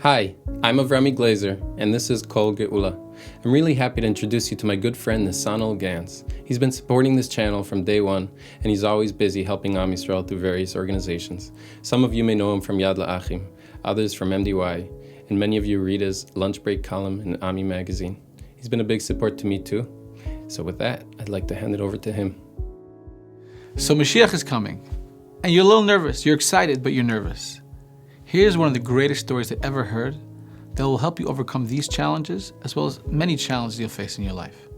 Hi, I'm Avrumi Glaser, and this is Kol Geula. I'm really happy to introduce you to my good friend Nesanel Gantz. He's been supporting this channel from day one, and he's always busy helping Am Yisrael through various organizations. Some of you may know him from Yad La'achim, others from MDY, and many of you read his lunch break column in Ami magazine. He's been a big support to me too. So with that, I'd like to hand it over to him. So Mashiach is coming, and you're a little nervous. You're excited, but you're nervous. Here's one of the greatest stories I ever heard that will help you overcome these challenges, as well as many challenges you'll face in your life.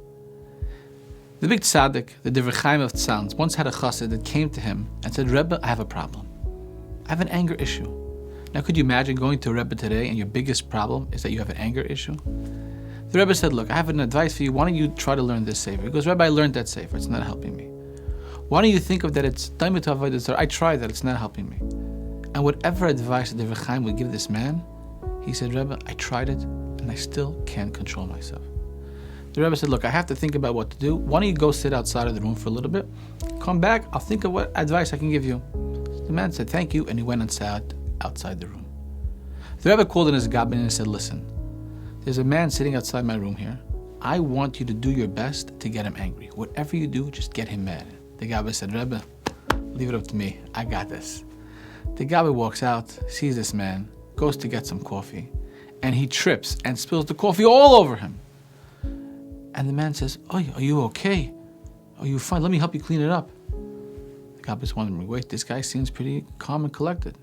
The big tzaddik, the Divrei Chaim of Tzanz, once had a chassid that came to him and said, Rebbe, I have a problem. I have an anger issue. Now, could you imagine going to a Rebbe today and your biggest problem is that you have an anger issue? The Rebbe said, look, I have an advice for you. Why don't you try to learn this sefer? He goes, Rebbe, I learned that sefer. It's not helping me. Why don't you think of that it's Daimut Avodah Zarah? I tried that. It's not helping me. And whatever advice the Divrei Chaim would give this man, he said, Rebbe, I tried it, and I still can't control myself. The Rebbe said, look, I have to think about what to do. Why don't you go sit outside of the room for a little bit? Come back, I'll think of what advice I can give you. The man said, thank you, and he went and sat outside the room. The Rebbe called in his gabbin and said, listen, there's a man sitting outside my room here. I want you to do your best to get him angry. Whatever you do, just get him mad. The gabbin said, Rebbe, leave it up to me. I got this. The gabbin walks out, sees this man, goes to get some coffee, and he trips and spills the coffee all over him. And the man says, oh, are you okay? Are you fine? Let me help you clean it up. The gabbin's wondering, wait, this guy seems pretty calm and collected.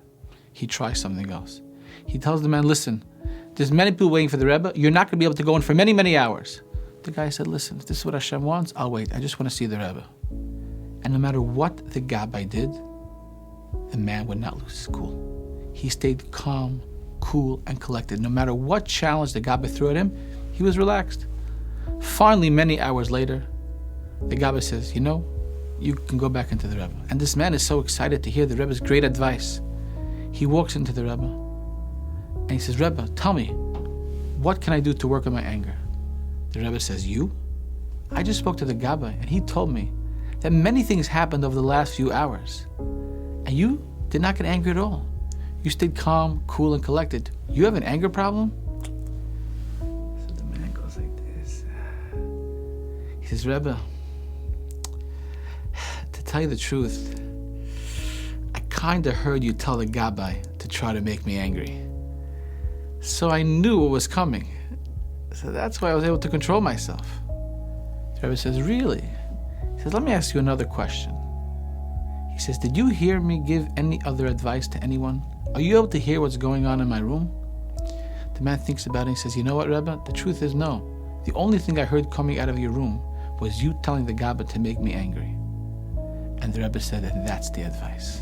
He tries something else. He tells the man, listen, there's many people waiting for the Rebbe. You're not going to be able to go in for many, many hours. The guy said, listen, if this is what Hashem wants, I'll wait. I just want to see the Rebbe. And no matter what the gabbin did, the man would not lose his cool. He stayed calm, cool, and collected. No matter what challenge the gabbin threw at him, he was relaxed. Finally, many hours later, the gabbin says, you know, you can go back into the Rebbe. And this man is so excited to hear the Rebbe's great advice. He walks into the Rebbe, and he says, Rebbe, tell me, what can I do to work on my anger? The Rebbe says, you? I just spoke to the gabbin, and he told me that many things happened over the last few hours. And you did not get angry at all. You stayed calm, cool, and collected. You have an anger problem? So the man goes like this. He says, Rebbe, to tell you the truth, I kind of heard you tell the gabbin to try to make me angry. So I knew what was coming. So that's why I was able to control myself. The Rebbe says, really? He says, let me ask you another question. He says, did you hear me give any other advice to anyone? Are you able to hear what's going on in my room? The man thinks about it and he says, you know what, Rebbe? The truth is no. The only thing I heard coming out of your room was you telling the gabbin to make me angry. And the Rebbe said, and that's the advice.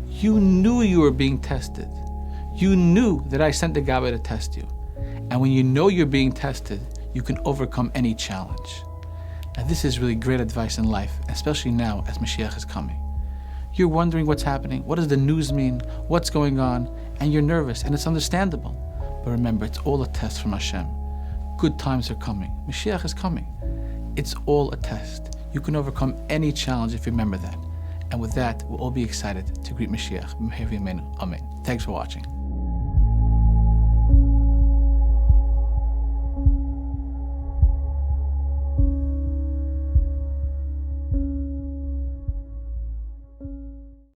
You knew you were being tested. You knew that I sent the gabbin to test you. And when you know you're being tested, you can overcome any challenge. Now this is really great advice in life, especially now as Mashiach is coming. You're wondering what's happening, what does the news mean, what's going on, and you're nervous, and it's understandable. But remember, it's all a test from Hashem. Good times are coming. Mashiach is coming. It's all a test. You can overcome any challenge if you remember that. And with that, we'll all be excited to greet Mashiach. Amen. Thanks for watching.